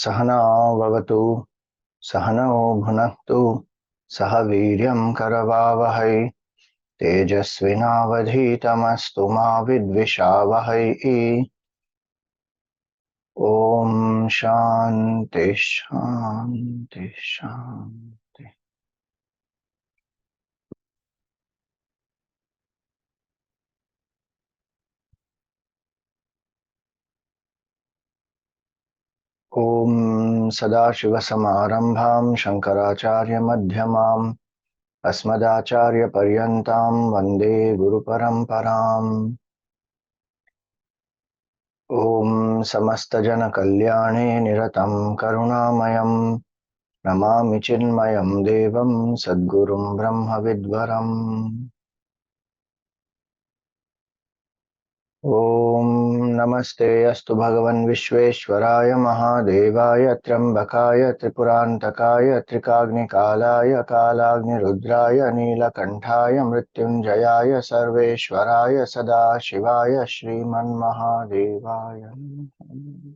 सहना भवतु सहनौ भुनक्तु सह वीर्यं करवावहै तेजस्विनावधीतमस्तु मा विद्विषावहै। ॐ शान्ति शान्ति शान्ति। ॐ सदाशिवसमारम्भां शङ्कराचार्यमध्यमाम् अस्मदाचार्यपर्यन्तां वन्दे गुरुपरम्पराम्। ॐ समस्तजनकल्याणे निरतं करुणामयं नमामि चिन्मयं देवं सद्गुरुं ब्रह्मविद्वरम्। ॐ नमस्ते अस्तु भगवन् विश्वेश्वराय महादेवाय त्र्यम्बकाय त्रिपुरान्तकाय त्रिकाग्निकालाय कालाग्निरुद्राय नीलकण्ठाय मृत्युञ्जयाय सर्वेश्वराय सदाशिवाय श्रीमन्महादेवाय नमः।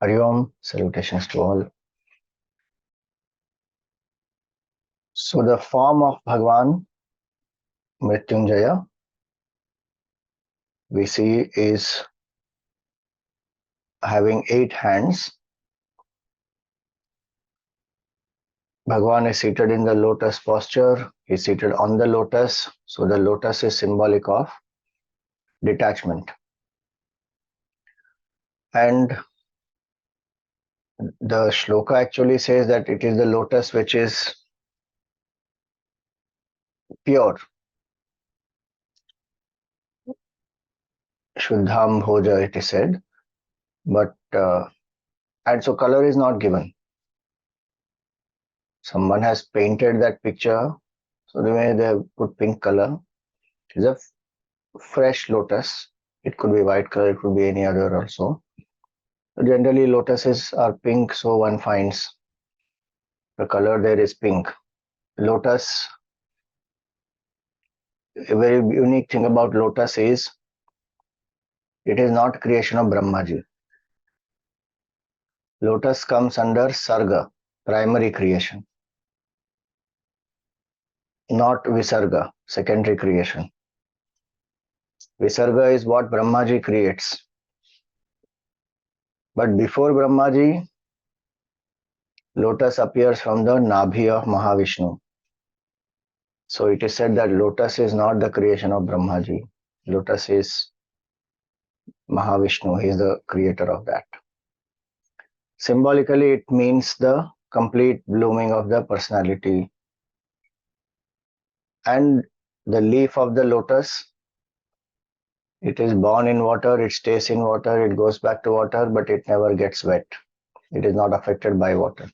Hari Om, salutations to all. So the form of Bhagwan Mrityunjaya we see is having 8 hands. Bhagwan is seated in the lotus posture. He is seated on the lotus. So the lotus is symbolic of detachment. And the shloka actually says that it is the lotus which is pure. Shuddham bhoja, it is said. But, and so color is not given. Someone has painted that picture. So the way they have put pink color. It is a fresh lotus. It could be white color, it could be any other also. Generally lotuses are pink, so one finds the color there is pink. Lotus, a very unique thing about lotus is it is not creation of Brahmaji. Lotus comes under Sarga, primary creation, not Visarga, secondary creation. Visarga is what Brahmaji creates. But before Brahmaji, lotus appears from the Nabhi of Mahavishnu. So it is said that lotus is not the creation of Brahmaji. Lotus is Mahavishnu, he is the creator of that. Symbolically, it means the complete blooming of the personality. And the leaf of the lotus, it is born in water, it stays in water, it goes back to water, but it never gets wet. It is not affected by water.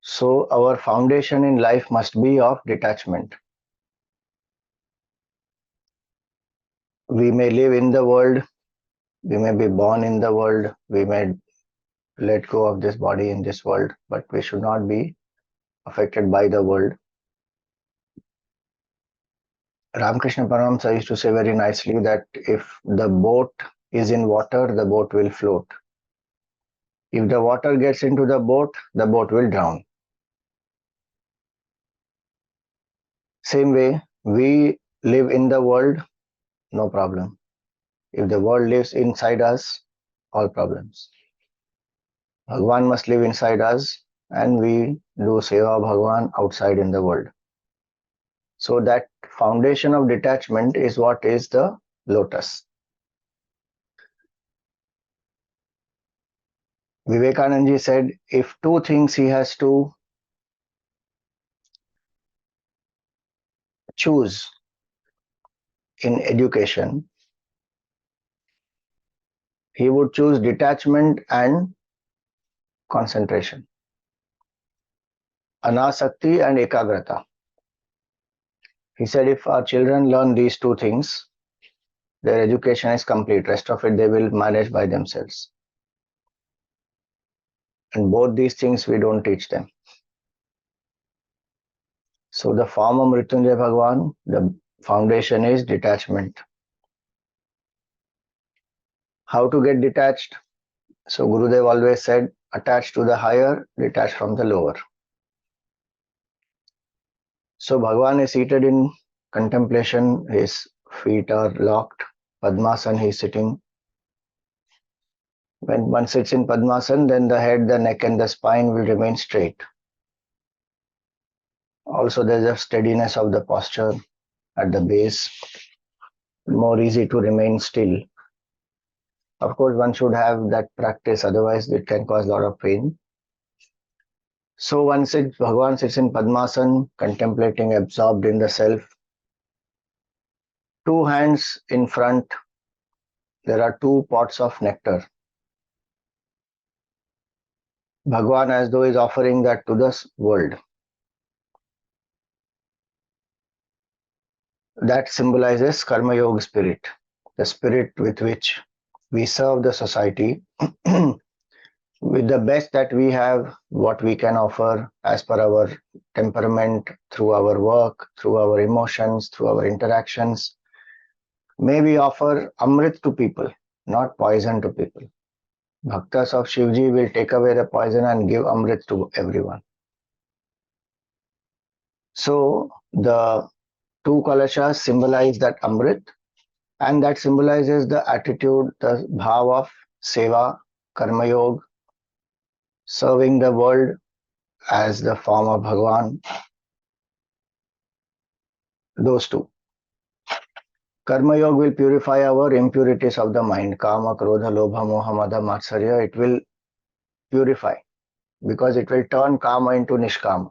So our foundation in life must be of detachment. We may live in the world, we may be born in the world, we may let go of this body in this world, but we should not be affected by the world. Ramakrishna Paramahamsa used to say very nicely that if the boat is in water, the boat will float. If the water gets into the boat will drown. Same way, we live in the world, no problem. If the world lives inside us, all problems. Bhagwan must live inside us and we do Seva Bhagwan outside in the world. So that foundation of detachment is what is the lotus. Vivekananda ji said, if 2 things he has to choose in education, he would choose detachment and concentration. Anasakti and ekagrata. He said if our children learn these 2 things, their education is complete. Rest of it they will manage by themselves. And both these things we don't teach them. So the form of Mrityunjaya Bhagwan, the foundation is detachment. How to get detached? So Gurudev always said, attach to the higher, detach from the lower. So Bhagwan is seated in contemplation, his feet are locked, Padmasana he is sitting. When one sits in Padmasana, then the head, the neck and the spine will remain straight. Also there is a steadiness of the posture at the base, more easy to remain still. Of course, one should have that practice, otherwise it can cause a lot of pain. So Bhagavan sits in Padmasana, contemplating, absorbed in the self. Two hands in front, there are two pots of nectar. Bhagavan as though is offering that to the world. That symbolizes Karma Yoga spirit, the spirit with which we serve the society with the best that we have, what we can offer as per our temperament, through our work, through our emotions, through our interactions. May we offer Amrit to people, not poison to people. Bhaktas of Shivji will take away the poison and give Amrit to everyone. So the two kalashas symbolize that Amrit, and that symbolizes the attitude, the bhav of seva, karma yoga, serving the world as the form of Bhagavan. Those two. Karma Yoga will purify our impurities of the mind, kama, krodha, lobha, moha, mada, matsarya. It will purify because it will turn kama into nishkama.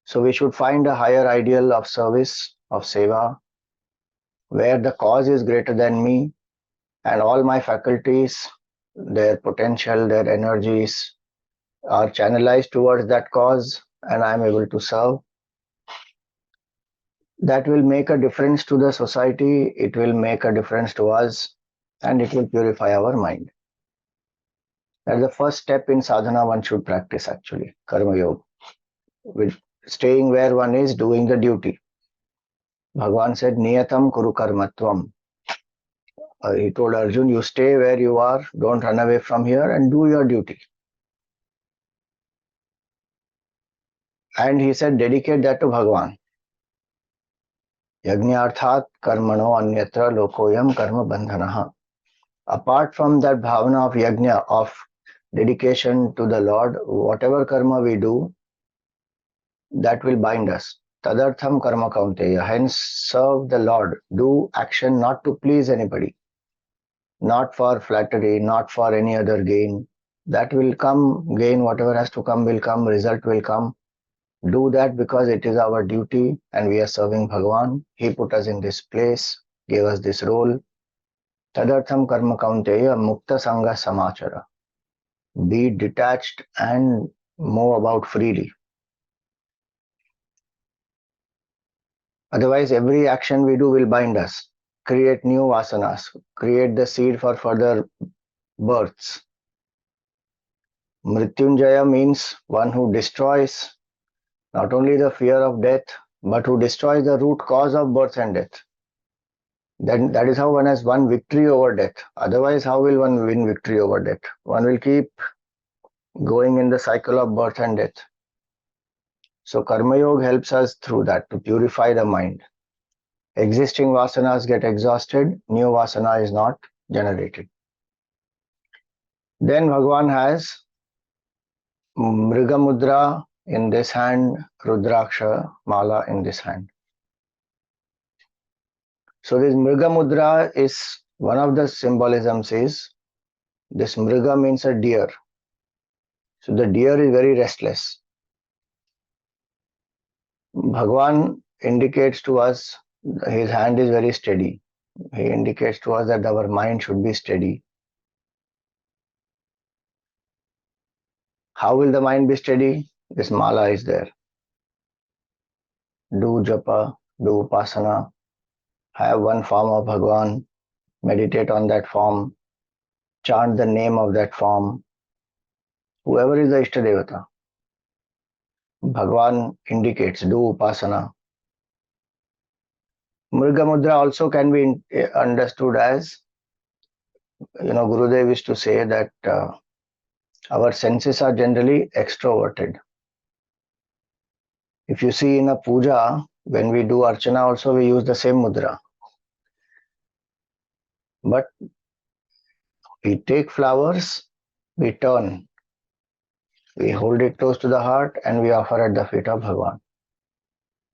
So we should find a higher ideal of service, of seva, where the cause is greater than me and all my faculties, their potential, their energies are channelized towards that cause and I am able to serve. That will make a difference to the society, it will make a difference to us, and it will purify our mind. That's the first step in sadhana one should practice actually, karma yoga. With staying where one is, doing the duty. Bhagavan said, Niyatam kuru karmatvam. He told Arjun, you stay where you are, don't run away from here and do your duty. And he said, dedicate that to Bhagavan. Yajnarthat karmano anyatra lokoyam karma bandhanaha. Apart from that bhavana of yajna, of dedication to the Lord, whatever karma we do, that will bind us. Tadartham karma kaunteya. Hence, serve the Lord. Do action not to please anybody, not for flattery, not for any other gain. That will come, gain, whatever has to come will come, result will come. Do that because it is our duty and we are serving Bhagavan. He put us in this place, gave us this role. Tadartham karma kaunteya mukta sangha samachara. Be detached and move about freely. Otherwise, every action we do will bind us, create new vasanas, create the seed for further births. Mrityunjaya means one who destroys not only the fear of death, but who destroys the root cause of birth and death. Then that is how one has won victory over death. Otherwise, how will one win victory over death? One will keep going in the cycle of birth and death. So Karma Yoga helps us through that to purify the mind. Existing vasanas get exhausted, new vasana is not generated. Then Bhagavan has Mriga Mudra in this hand, Rudraksha Mala in this hand. So this Mriga Mudra is one of the symbolisms is this Mriga means a deer. So the deer is very restless. Bhagavan indicates to us his hand is very steady. He indicates to us that our mind should be steady. How will the mind be steady? This mala is there. Do japa, do upasana, have one form of Bhagavan, meditate on that form, chant the name of that form, whoever is the Ishtadevata. Bhagwan indicates, do upasana. Mriga Mudra also can be understood as, Gurudev used to say that our senses are generally extroverted. If you see in a puja, when we do archana also we use the same mudra. But we take flowers, we turn, we hold it close to the heart and we offer at the feet of Bhagwan.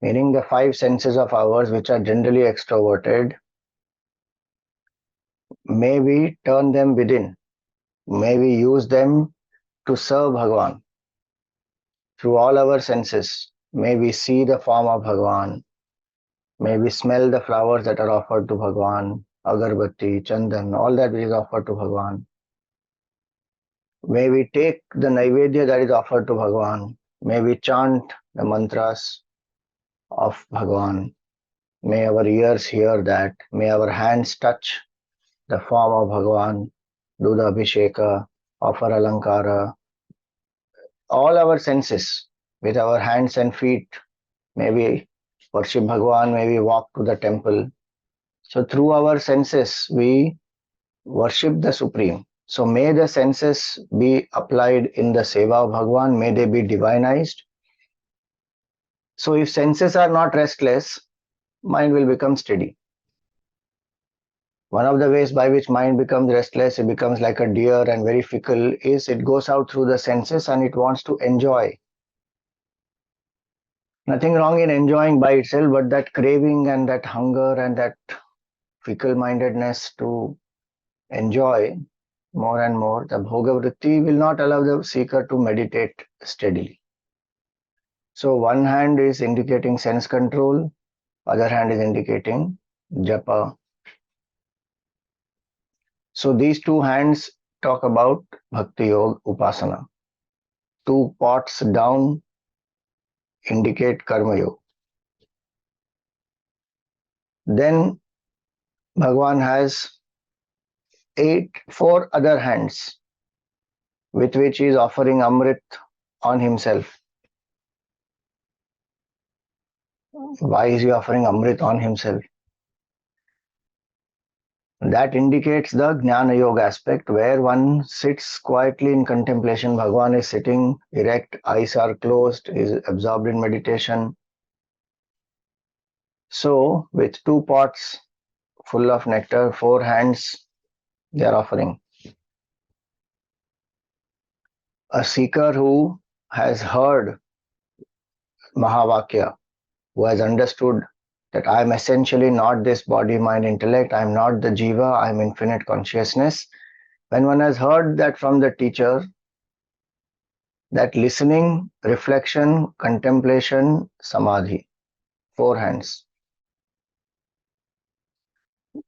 Meaning the five senses of ours which are generally extroverted, may we turn them within, may we use them to serve Bhagwan. Through all our senses, may we see the form of Bhagwan, may we smell the flowers that are offered to Bhagwan, agarbatti, chandan, all that which is offered to Bhagwan. May we take the Naivedya that is offered to Bhagwan. May we chant the mantras of Bhagwan. May our ears hear that. May our hands touch the form of Bhagwan, do the Abhisheka, offer Alankara. All our senses, with our hands and feet, may we worship Bhagwan, may we walk to the temple. So through our senses, we worship the Supreme. So may the senses be applied in the seva of Bhagwan, may they be divinized. So if senses are not restless, mind will become steady. One of the ways by which mind becomes restless, it becomes like a deer and very fickle, is it goes out through the senses and it wants to enjoy. Nothing wrong in enjoying by itself, but that craving and that hunger and that fickle-mindedness to enjoy more and more, the bhoga vritti will not allow the seeker to meditate steadily. So one hand is indicating sense control, other hand is indicating japa. So these two hands talk about bhakti yoga upasana. Two pots down indicate karma yoga. Then Bhagwan has four other hands with which he is offering Amrit on himself. Why is he offering Amrit on himself? That indicates the Jnana Yoga aspect where one sits quietly in contemplation. Bhagwan is sitting erect, eyes are closed, is absorbed in meditation. So, with two pots full of nectar, four hands, they are offering. A seeker who has heard Mahavakya, who has understood that I am essentially not this body, mind, intellect, I am not the jiva, I am infinite consciousness. When one has heard that from the teacher, that listening, reflection, contemplation, samadhi, four hands,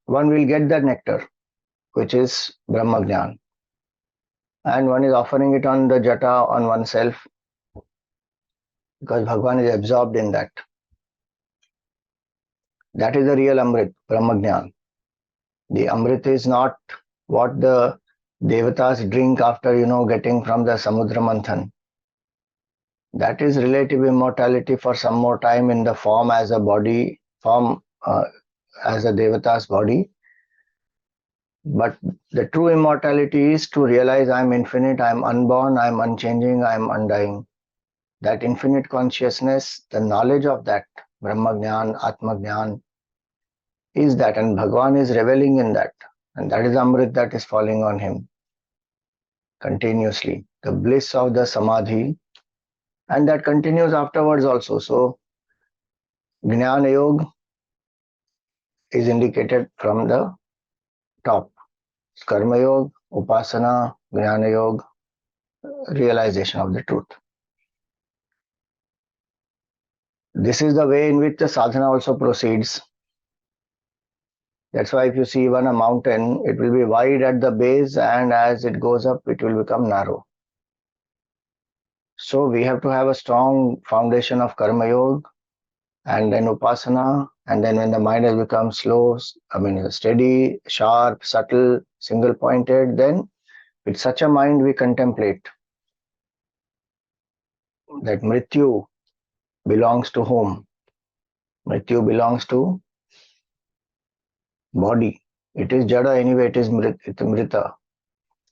one will get the nectar, which is Brahma Jnana. And one is offering it on the jata on oneself because Bhagwan is absorbed in that. That is the real Amrit, Brahma Jnana. The Amrit is not what the Devatas drink after, getting from the Samudra Manthan. That is relative immortality for some more time in the form as a body, form as a Devata's body. But the true immortality is to realize I am infinite, I am unborn, I am unchanging, I am undying. That infinite consciousness, the knowledge of that, Brahma Jnana, Atma Jnana, is that, and Bhagwan is reveling in that. And that is Amrit that is falling on him continuously. The bliss of the Samadhi, and that continues afterwards also. So, Jnana Yoga is indicated from the top. Karma Yoga, Upasana, Jnana Yoga, realization of the truth. This is the way in which the sadhana also proceeds. That's why if you see even a mountain, it will be wide at the base, and as it goes up, it will become narrow. So we have to have a strong foundation of Karma Yoga, and then Upasana, and then when the mind has become steady, sharp, subtle, single pointed, then with such a mind we contemplate. that Mrityu belongs to whom? Mrityu belongs to body. It is Jada anyway, it is Mrita.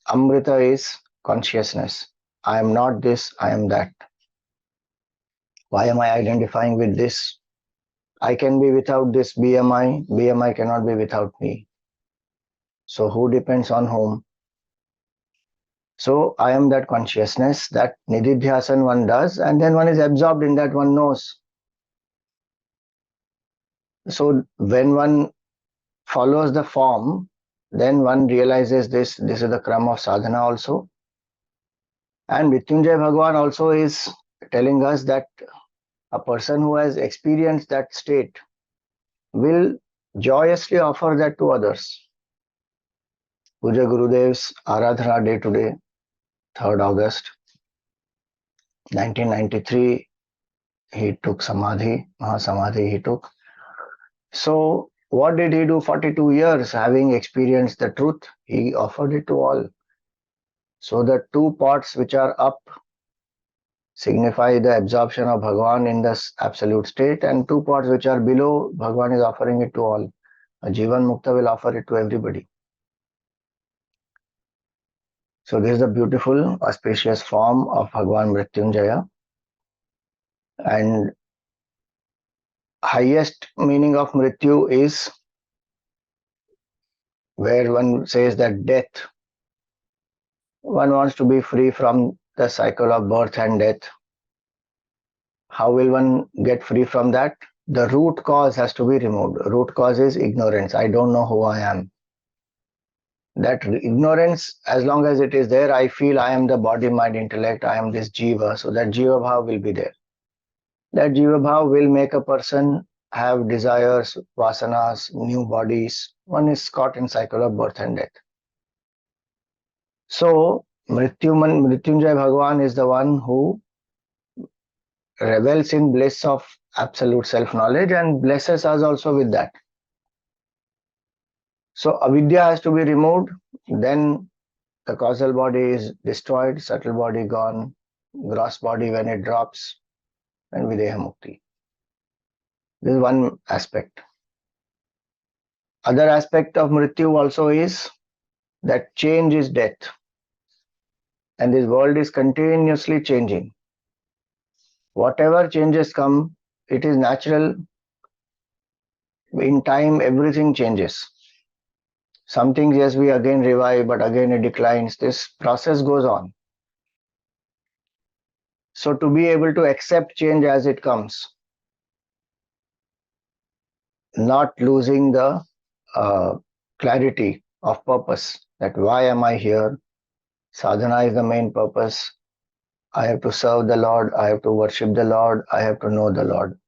Amrita is consciousness. I am not this, I am that. Why am I identifying with this? I can be without this BMI, BMI cannot be without me. So who depends on whom? So I am that consciousness, that nididhyasan one does, and then one is absorbed in that, one knows. So when one follows the form, then one realizes this is the krama of sadhana also. And Mrityunjaya Bhagavan also is telling us that a person who has experienced that state will joyously offer that to others. Puja Gurudev's Aradhana day today, 3rd August 1993, he took Samadhi, Mahasamadhi he took. So what did he do 42 years? Having experienced the truth, he offered it to all. So the two pots which are up signify the absorption of Bhagavan in this absolute state, and two pots which are below, Bhagavan is offering it to all. A Jivan Mukta will offer it to everybody. So this is the beautiful, auspicious form of Bhagavan Mrityunjaya. And highest meaning of Mrityu is where one says that death, one wants to be free from the cycle of birth and death. How will one get free from that? The root cause has to be removed. Root cause is ignorance. I don't know who I am. That ignorance, as long as it is there, I feel I am the body, mind, intellect, I am this jiva. So that jiva bhav will be there. That jiva bhav will make a person have desires, vasanas, new bodies. One is caught in cycle of birth and death. So Mrityunjay Bhagavan is the one who revels in bliss of absolute self-knowledge and blesses us also with that. So avidya has to be removed, then the causal body is destroyed, subtle body gone, gross body when it drops, and videha mukti. This is one aspect. Other aspect of mrityu also is that change is death. And this world is continuously changing. Whatever changes come, it is natural. In time, everything changes. Some things, yes, we again revive, but again it declines. This process goes on. So to be able to accept change as it comes, not losing the clarity of purpose, that why am I here? Sadhana is the main purpose. I have to serve the Lord, I have to worship the Lord, I have to know the Lord.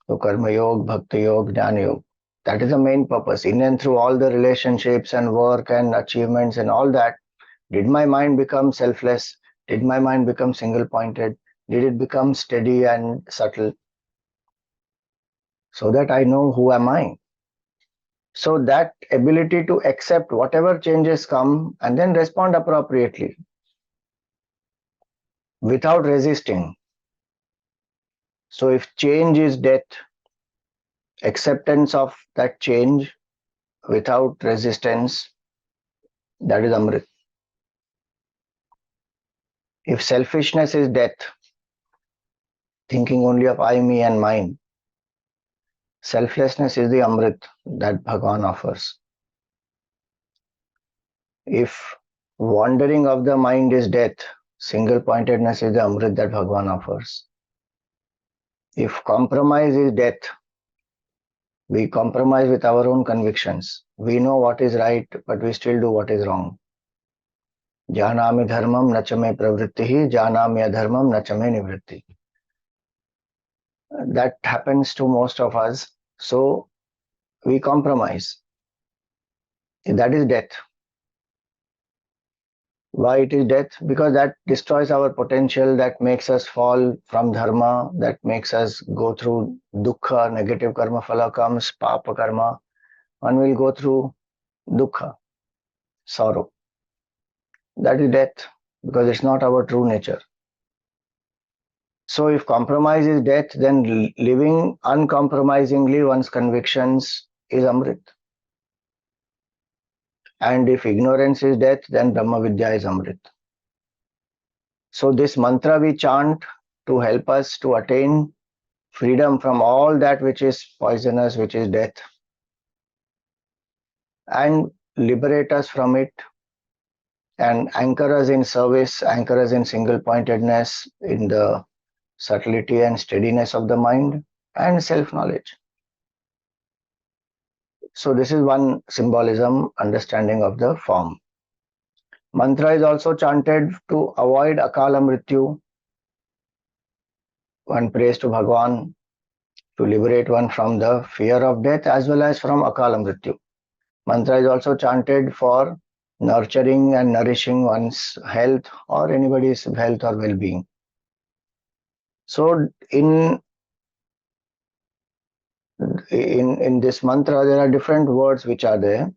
So Karma Yoga, Bhakti Yoga, Jnana Yoga. That is the main purpose. In and through all the relationships and work and achievements and all that, did my mind become selfless? Did my mind become single pointed? Did it become steady and subtle? So that I know who am I. So that ability to accept whatever changes come and then respond appropriately without resisting. So if change is death, acceptance of that change without resistance, that is Amrit. If selfishness is death, thinking only of I, me and mine, selflessness is the Amrit that Bhagavan offers. If wandering of the mind is death, single pointedness is the Amrit that Bhagavan offers. If compromise is death, we compromise with our own convictions. We know what is right, but we still do what is wrong. Janami dharmam nachame pravrittihi, janami adharmam nachame nivritti. That happens to most of us. So we compromise. That is death. Why it is death? Because that destroys our potential, that makes us fall from dharma, that makes us go through dukkha, negative karma phala comes, papa karma. One will go through dukkha, sorrow. That is death, because it's not our true nature. So if compromise is death, then living uncompromisingly one's convictions is Amrit. And if ignorance is death, then Brahma Vidya is Amrit. So this mantra we chant to help us to attain freedom from all that which is poisonous, which is death, and liberate us from it and anchor us in service, anchor us in single pointedness, in the subtlety and steadiness of the mind and self knowledge. So, this is one symbolism understanding of the form. Mantra is also chanted to avoid Akala Mrityu. One prays to Bhagwan to liberate one from the fear of death as well as from Akala Mrityu. Mantra is also chanted for nurturing and nourishing one's health or anybody's health or well-being. So in this mantra there are different words which are there.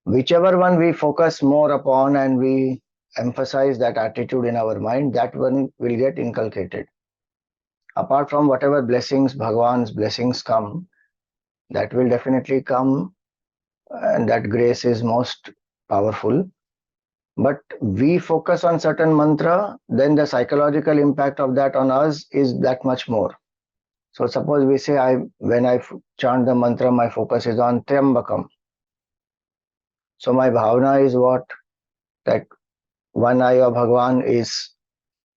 Whichever one we focus more upon and we emphasize that attitude in our mind, that one will get inculcated. Apart from whatever blessings, Bhagwan's blessings come, that will definitely come, and that grace is most powerful. But we focus on certain mantra, then the psychological impact of that on us is that much more. So suppose we say, when I chant the mantra, my focus is on Triambakam. So my bhavana is what? That one eye of Bhagwan is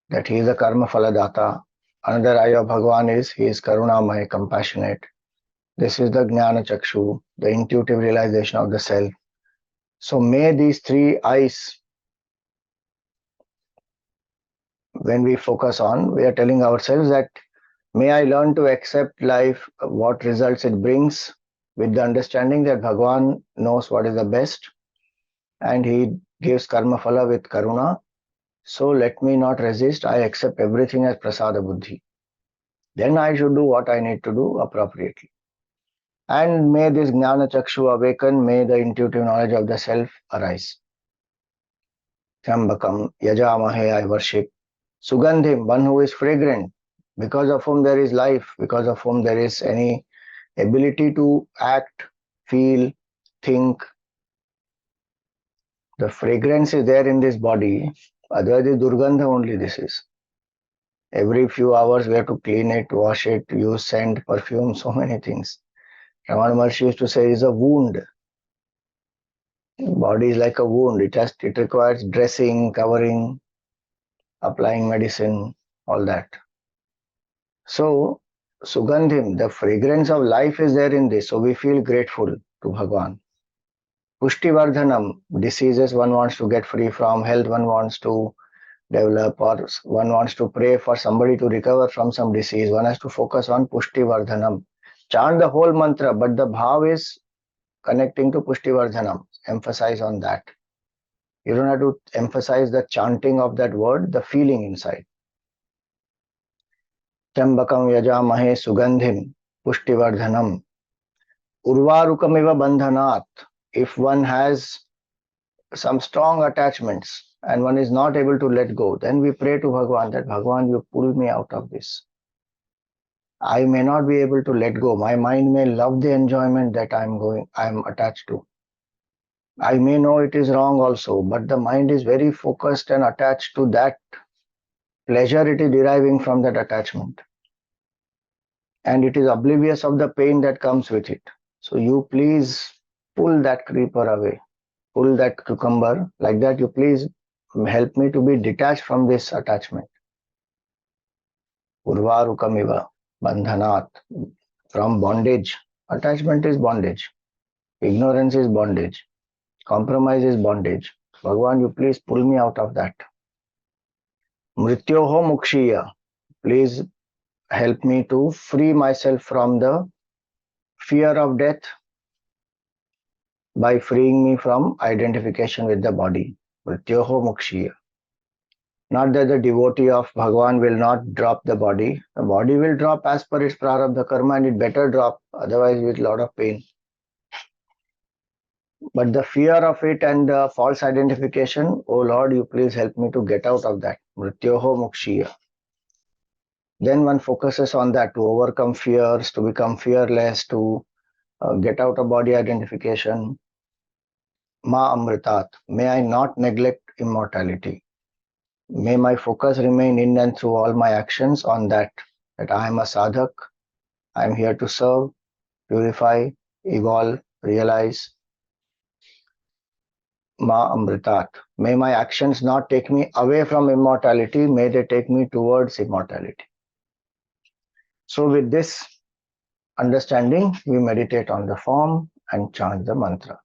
that he is a karma phaladata. Another eye of Bhagwan is he is karunamay, compassionate. This is the Jnana Chakshu, the intuitive realization of the self. So may these three eyes, when we focus on, we are telling ourselves that may I learn to accept life, what results it brings, with the understanding that Bhagwan knows what is the best and he gives karma phala with karuna. So let me not resist, I accept everything as prasada buddhi. Then I should do what I need to do appropriately. And may this Jnana Chakshu awaken, may the intuitive knowledge of the self arise. Trambakam, Yajamahe, I worship. Sugandhim, one who is fragrant, because of whom there is life, because of whom there is any ability to act, feel, think. The fragrance is there in this body, otherwise it's Durgandha only this is. Every few hours we have to clean it, wash it, use scent, perfume, so many things. Ramana Maharshi used to say it is a wound. Body is like a wound. It requires dressing, covering, applying medicine, all that. So Sugandhim, the fragrance of life is there in this. So we feel grateful to Bhagwan. Pushtivardhanam, diseases one wants to get free from, health one wants to develop, or one wants to pray for somebody to recover from some disease. One has to focus on Pushtivardhanam. Chant the whole mantra, but the bhav is connecting to Pushtivardhanam. Emphasize on that. You don't have to emphasize the chanting of that word, the feeling inside. Trambakam yajamahe sugandhim pushtivardhanam urvarukamiva bandhanat. If one has some strong attachments and one is not able to let go, then we pray to Bhagwan that Bhagwan, you pull me out of this. I may not be able to let go. My mind may love the enjoyment that I'm attached to. I may know it is wrong also, but the mind is very focused and attached to that pleasure it is deriving from that attachment. And it is oblivious of the pain that comes with it. So you please pull that creeper away, pull that cucumber, like that you please help me to be detached from this attachment. Urvarukamiva bandhanat, from bondage. Attachment is bondage. Ignorance is bondage. Compromise is bondage. Bhagwan, you please pull me out of that. Mrityoho mukshiya, please help me to free myself from the fear of death by freeing me from identification with the body. Mrityoho mukshiya. Not that the devotee of Bhagwan will not drop the body. The body will drop as per its prarabdha karma and it better drop, otherwise with a lot of pain. But the fear of it and the false identification, oh Lord, you please help me to get out of that. Mrityoho mukshiya. Then one focuses on that to overcome fears, to become fearless, to get out of body identification. Ma Amritat, may I not neglect immortality. May my focus remain in and through all my actions on that I am a sadhak, I am here to serve, purify, evolve, realize. Ma Amritat, may my actions not take me away from immortality, may they take me towards immortality. So, with this understanding, we meditate on the form and chant the mantra.